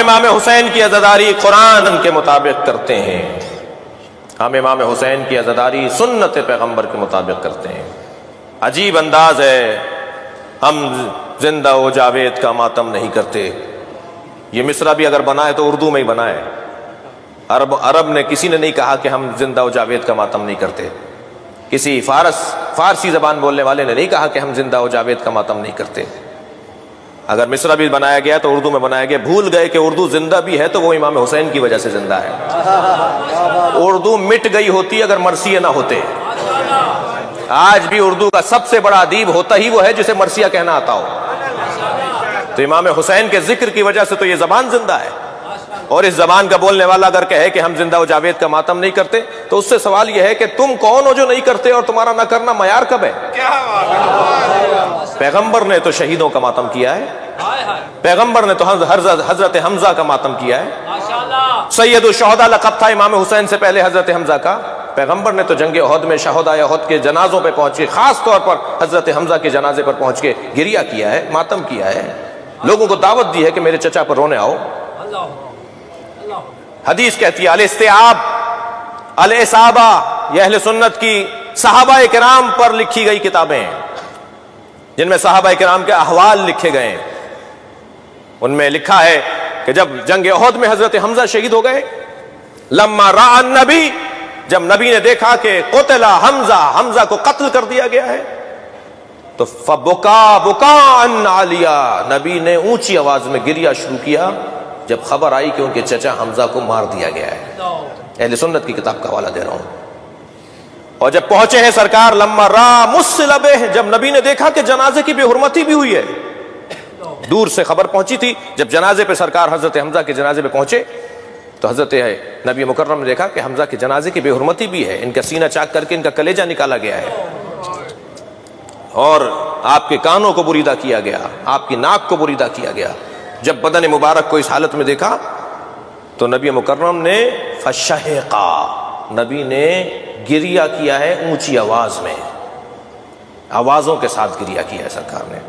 امام حسین کی عزاداری قرآن کے مطابق کرتے ہیں، ہم امام حسین کی عزاداری سنت پیغمبر کے مطابق کرتے ہیں۔ عجیب انداز ہے، ہم زندہ و جاوید کا ماتم نہیں کرتے۔ یہ مصرع بھی اگر بنا ہے تو اردو میں ہی بنا ہے، عرب نے کسی نے نہیں کہا کہ ہم زندہ و جاوید کا ماتم نہیں کرتے، کسی فارسی زبان بولنے والے نے نہیں کہا کہ ہم زندہ و جاوید کا ماتم نہیں کرتے۔ اگر مصرع بھی بنایا گیا تو اردو میں بنایا گیا، بھول گئے کہ اردو زندہ بھی ہے تو وہ امام حسین کی وجہ سے زندہ ہے۔ اردو مٹ گئی ہوتی اگر مرثیہ نہ ہوتے۔ آج بھی اردو کا سب سے بڑا ادیب ہوتا ہی وہ ہے جسے مرثیہ کہنا آتا ہو، تو امام حسین کے ذکر کی وجہ سے تو یہ زبان زندہ ہے۔ اور اس زبان کا بولنے والا اگر کہے کہ ہم زندہ و جاوید کا ماتم نہیں کرتے تو اس سے سوال یہ ہے کہ تم کون ہو جو نہیں کرتے، اور تمہارا نہ کرنا معیار کب ہے؟ پیغمبر نے تو شہیدوں کا ماتم کیا ہے، پیغمبر نے تو حضرت حمزہ کا ماتم کیا ہے۔ سید الشہداء لقب تھا امام حسین سے پہلے حضرت حمزہ کا۔ پیغمبر نے تو جنگ احد میں شہدائے احد کے جنازوں پہ پہنچ کے، خاص طور پر حضرت حمزہ کے جنازے پر پہنچ کے گریہ کیا ہے، ماتم کیا ہے، لوگوں کو دعوت دی ہے کہ میرے چچا پر رونے آؤ۔ حدیث کہتی ہے الاستیعاب الاصابہ، یہ اہل سنت کی صحابہ کرام پر لکھی گئی کتابیں ہیں جن میں صحابہ کرام کے احوال لکھے گئے ہیں۔ ان میں لکھا ہے کہ جب جنگ احد میں حضرت حمزہ شہید ہو گئے، لما رأى النبی، جب نبی نے دیکھا کہ قتل حمزہ، حمزہ کو قتل کر دیا گیا ہے، تو فبکا بکاء عالیا، نبی نے اونچی آواز میں گریہ شروع کیا جب خبر آئی کہ ان کے چچا حمزہ کو مار دیا گیا ہے۔ اہل سنت کی کتاب کا حوالہ دے رہا ہوں۔ اور جب پہنچے ہیں سرکار لما را مسلبہ، جب نبی نے دیکھا کہ جنازے کی بے حرمتی بھی ہوئی ہے، دور سے خبر پہنچی تھی، جب جنازے پہ سرکار حضرت حمزہ کے جنازے پہ پہنچے تو حضرت نبی مکرم نے دیکھا کہ حمزہ کے جنازے کی بے حرمتی بھی ہے، ان کا سینہ چاک کر کے ان کا کلیجہ نکالا گیا ہے، اور آپ کے کانوں کو بریدہ کیا گیا، آپ کی ناک کو بریدہ کیا گیا۔ جب بدن مبارک کو اس حالت میں دیکھا تو نبی مکرم نے فشہقا، نبی نے گریہ کیا ہے اونچی آواز میں، آوازوں کے ساتھ گریہ کیا ہے سرکار نے،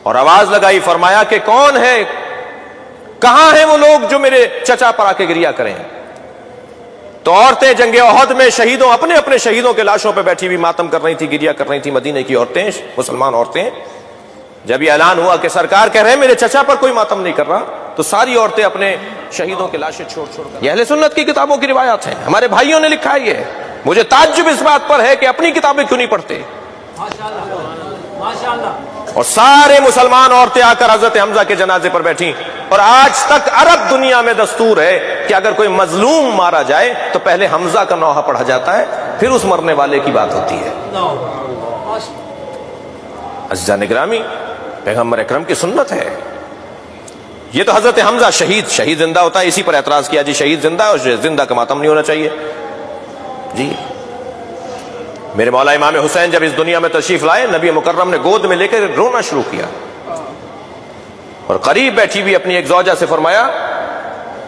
اور آواز لگائی، فرمایا کہ کون ہے، کہاں ہیں وہ لوگ جو میرے چچا پر آ کے گریہ کریں؟ تو عورتیں جنگ احد میں شہیدوں، اپنے اپنے شہیدوں کے لاشوں پہ بیٹھی ہوئی ماتم کر رہی تھی، گریہ کر رہی تھی، مدینے کی عورتیں، مسلمان عورتیں۔ جب یہ اعلان ہوا کہ سرکار کہہ رہے ہیں میرے چچا پر کوئی ماتم نہیں کر رہا، تو ساری عورتیں اپنے شہیدوں کے لاشیں چھوڑ چھوڑ کر، یہ اہل سنت کی کتابوں کی روایات ہیں، ہمارے بھائیوں نے لکھا ہے یہ۔ مجھے تعجب اس بات پر ہے کہ اپنی کتابیں کیوں نہیں پڑھتے۔ اور سارے مسلمان عورتیں آ کر حضرت حمزہ کے جنازے پر بیٹھیں، اور آج تک عرب دنیا میں دستور ہے کہ اگر کوئی مظلوم مارا جائے تو پہلے حمزہ کا نوحہ پڑھا جاتا ہے، پھر اس مرنے والے کی بات ہوتی ہے۔ عزیزان گرامی، پیغمبر اکرم کی سنت ہے یہ۔ تو حضرت حمزہ شہید زندہ ہوتا ہے، اسی پر اعتراض کیا جی شہید زندہ ہے اور زندہ کا ماتم نہیں ہونا چاہیے جی۔ میرے مولا امام حسین جب اس دنیا میں تشریف لائے، نبی مکرم نے گود میں لے کر رونا شروع کیا، اور قریب بیٹھی ہوئی اپنی ایک زوجہ سے فرمایا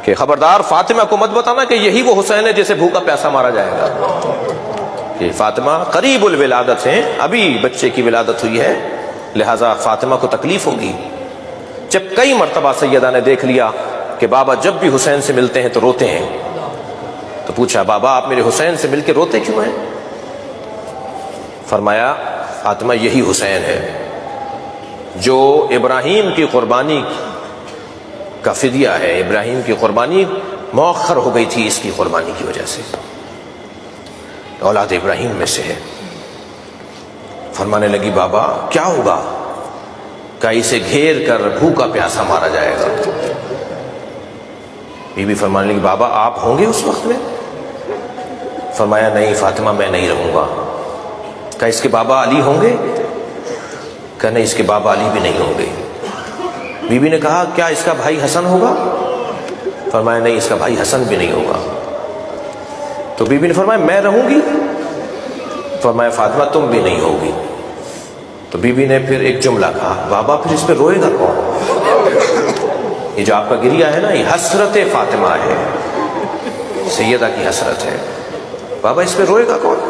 کہ خبردار فاطمہ کو مت بتانا کہ یہی وہ حسین ہے جسے بھوکا پیاسا مارا جائے گا، کہ فاطمہ قریب الولادت ہیں، ابھی بچے کی ولادت ہوئی ہے، لہذا فاطمہ کو تکلیف ہوگی۔ جب کئی مرتبہ سیدہ نے دیکھ لیا کہ بابا جب بھی حسین سے ملتے ہیں تو روتے ہیں، تو پوچھا بابا آپ میرے حسین سے مل کے روتے کیوں ہیں؟ فرمایا فاطمہ یہی حسین ہے جو ابراہیم کی قربانی کا فدیہ ہے، ابراہیم کی قربانی مؤخر ہو گئی تھی اس کی قربانی کی وجہ سے، اولاد ابراہیم میں سے ہے۔ فرمانے لگی بابا کیا ہوگا؟ کہ اسے گھیر کر بھوکا پیاسا مارا جائے گا۔ بی بی فرمانے لگی بابا آپ ہوں گے اس وقت میں؟ فرمایا نہیں فاطمہ میں نہیں رہوں گا۔ کہ اس کے بابا علی ہوں گے؟ کہ نہیں اس کے بابا علی بھی نہیں ہوں گے۔ بی بی نے کہا کیا اس کا بھائی حسن ہوگا؟ فرمایا نہیں اس کا بھائی حسن بھی نہیں ہوگا۔ تو بی بی نے فرمایا میں رہوں گی؟ فرمایا فاطمہ تم بھی نہیں ہوگی۔ تو بی بی نے پھر ایک جملہ کہا بابا پھر اس پہ روئے گا کون؟ یہ جو آپ کا گریہ ہے نا، یہ حسرت فاطمہ ہے، سیدہ کی حسرت ہے، بابا اس پہ روئے گا کون؟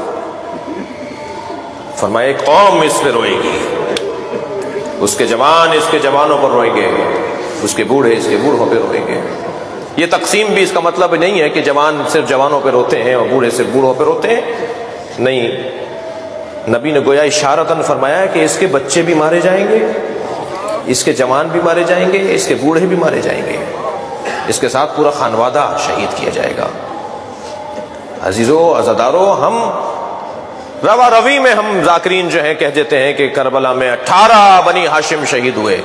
فرمایا ایک قوم اس پہ روئے گی، اس کے جوان اس کے جوانوں پر روئیں گے، اس کے بوڑھے اس کے بوڑھوں پہ روئیں گے. یہ تقسیم بھی اس کا مطلب نہیں ہے کہ جوان صرف جوانوں پہ روتے ہیں اور بوڑھے صرف بوڑھوں پہ روتے ہیں. نہیں، نبی نے گویا اشارتاً فرمایا ہے کہ اس کے بچے بھی مارے جائیں گے، اس کے جوان بھی مارے جائیں گے، اس کے بوڑھے بھی مارے جائیں گے، اس کے ساتھ پورا خانوادہ شہید کیا جائے گا. عزیزو عزادارو، ہم روا روی میں ہم ذاکرین جو ہیں کہہ دیتے ہیں کہ کربلا میں 18 بنی ہاشم شہید ہوئے.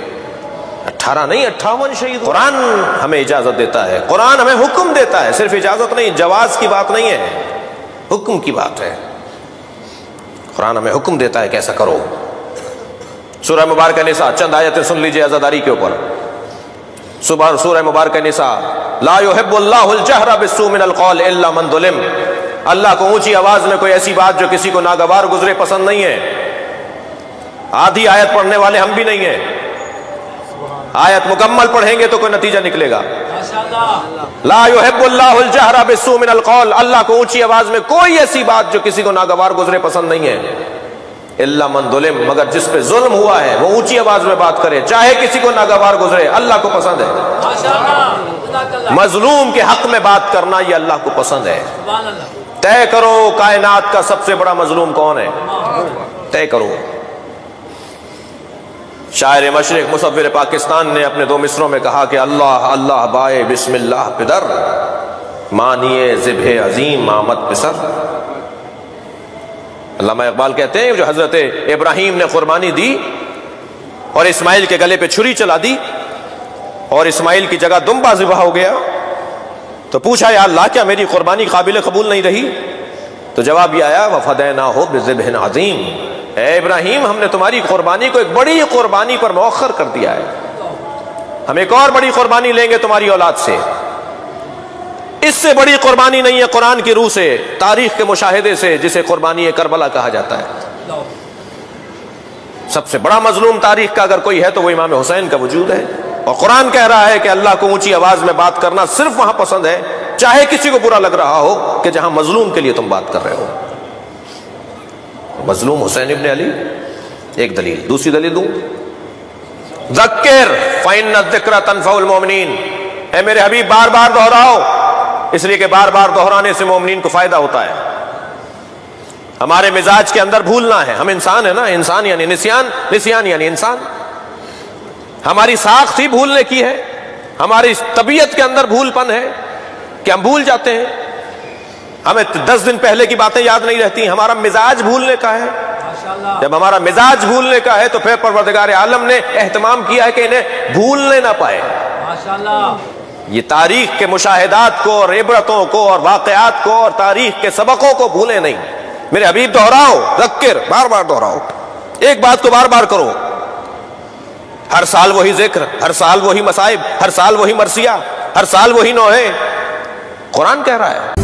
18 نہیں 58 شہید. قرآن ہمیں اجازت دیتا ہے، قرآن ہمیں حکم دیتا ہے، صرف اجازت نہیں، جواز کی بات نہیں ہے، حکم کی بات ہے. قرآن ہمیں حکم دیتا ہے کہ ایسا کرو. سورہ مبارکہ نساء، چند آیتیں سن لیجئے عزاداری کے اوپر. سورہ مبارکہ نساء، لا يحب اللہ الجہر بالسوء من القول الا من ظلم. اللہ کو اونچی آواز میں کوئی ایسی بات جو کسی کو ناگوار گزرے پسند نہیں ہے. آدھی آیت پڑھنے والے ہم بھی نہیں ہیں، آیت مکمل پڑھیں گے تو کوئی نتیجہ نکلے گا. لا يحب اللہ الجہر بالسوء من القول، اللہ کو اونچی آواز میں کوئی ایسی بات جو کسی کو ناگوار گزرے پسند نہیں ہے. الا من ظلم، مگر جس پہ ظلم ہوا ہے وہ اونچی آواز میں بات کرے، چاہے کسی کو ناگوار گزرے، اللہ کو پسند ہے. مظلوم کے حق میں بات کرنا یہ اللہ کو پسند ہے. طے کرو کائنات کا سب سے بڑا مظلوم کون ہے، طے کرو. شاعر مشرق مصور پاکستان نے اپنے 2 مصروں میں کہا کہ اللہ اللہ بائے بسم اللہ پدر، مانیے ذبح عظیم آمد پسر. علامہ اقبال کہتے ہیں جو حضرت ابراہیم نے قربانی دی اور اسماعیل کے گلے پہ چھری چلا دی اور اسماعیل کی جگہ دمبا ذبح ہو گیا، تو پوچھا یا اللہ کیا میری قربانی قابل قبول نہیں رہی؟ تو جواب یہ آیا وَفَدَيْنَاهُ بِذِبْحٍ عَظِيمٍ، اے ابراہیم ہم نے تمہاری قربانی کو ایک بڑی قربانی پر مؤخر کر دیا ہے، ہم ایک اور بڑی قربانی لیں گے تمہاری اولاد سے. اس سے بڑی قربانی نہیں ہے قرآن کی روح سے، تاریخ کے مشاہدے سے، جسے قربانی کربلا کہا جاتا ہے. سب سے بڑا مظلوم تاریخ کا اگر کوئی ہے تو وہ امام حسین کا وجود ہے. اور قرآن کہہ رہا ہے کہ اللہ کو اونچی آواز میں بات کرنا صرف وہاں پسند ہے چاہے کسی کو برا لگ رہا ہو کہ جہاں مظلوم کے لیے تم بات کر رہے ہو. مظلوم حسین ابن علی ایک دلیل. دوسری دلیل دوں، ذکر فإن الذکر تنفع المؤمنین، اے میرے حبیب بار بار دہراؤ، اس لیے کہ بار بار دہرانے سے مومنین کو فائدہ ہوتا ہے. ہمارے مزاج کے اندر بھولنا ہے، ہم انسان ہیں نا، انسان یعنی نسیان، نسیان یعنی انسان. ہماری ساخت ہی بھولنے کی ہے، ہماری طبیعت کے اندر بھول پن ہے کہ ہم بھول جاتے ہیں. ہمیں 10 دن پہلے کی باتیں یاد نہیں رہتی. ہمارا مزاج بھولنے کا ہے. جب ہمارا مزاج بھولنے کا ہے تو پھر پروردگار عالم نے اہتمام کیا ہے کہ انہیں بھولنے نہ پائے. یہ تاریخ کے مشاہدات کو اور عبرتوں کو اور واقعات کو اور تاریخ کے سبقوں کو بھولے نہیں. میرے حبیب دہراؤ، ذکر، بار بار دہراؤ، ایک بات کو بار بار کرو. ہر سال وہی ذکر، ہر سال وہی مصائب، ہر سال وہی مرثیہ، ہر سال وہی نوحے. قرآن کہہ رہا ہے